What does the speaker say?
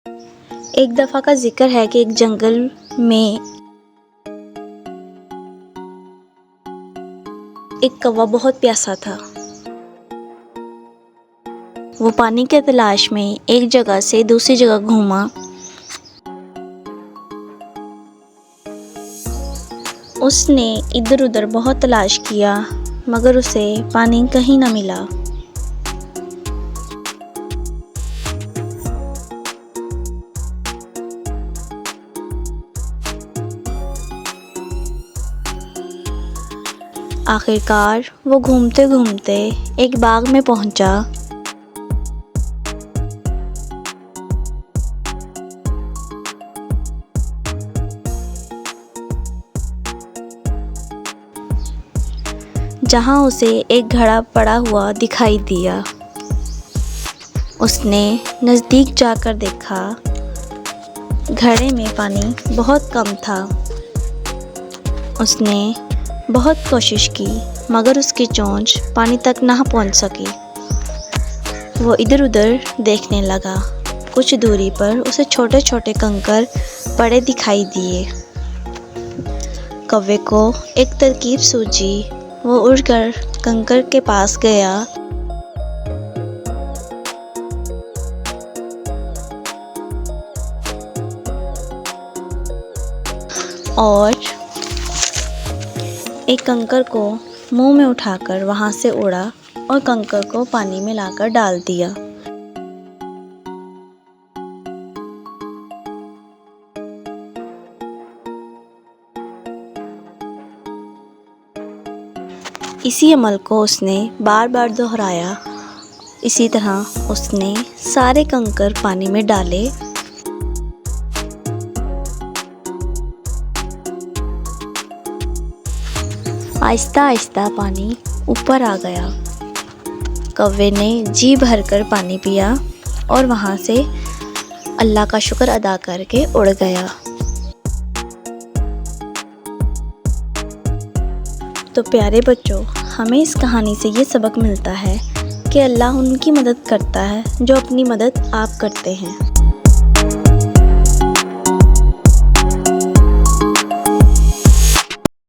एक दफ़ा का जिक्र है कि एक जंगल में एक कौवा बहुत प्यासा था। वो पानी के तलाश में एक जगह से दूसरी जगह घूमा। उसने इधर उधर बहुत तलाश किया मगर उसे पानी कहीं न मिला। आखिरकार वो घूमते घूमते एक बाग में पहुंचा। जहां उसे एक घड़ा पड़ा हुआ दिखाई दिया। उसने नज़दीक जाकर देखा, घड़े में पानी बहुत कम था। उसने बहुत कोशिश की मगर उसकी चोंच पानी तक ना पहुंच सकी। वो इधर उधर देखने लगा। कुछ दूरी पर उसे छोटे छोटे कंकर पड़े दिखाई दिए। कौवे को एक तरकीब सूझी। वो उड़कर कंकर के पास गया और एक कंकर को मुंह में उठाकर वहां से उड़ा और कंकर को पानी में लाकर डाल दिया। इसी अमल को उसने बार बार दोहराया। इसी तरह उसने सारे कंकर पानी में डाले। आहिस्ता आहिस्ता पानी ऊपर आ गया। कौवे ने जी भरकर पानी पिया और वहाँ से अल्लाह का शुक्र अदा करके उड़ गया। तो प्यारे बच्चों, हमें इस कहानी से ये सबक मिलता है कि अल्लाह उनकी मदद करता है जो अपनी मदद आप करते हैं।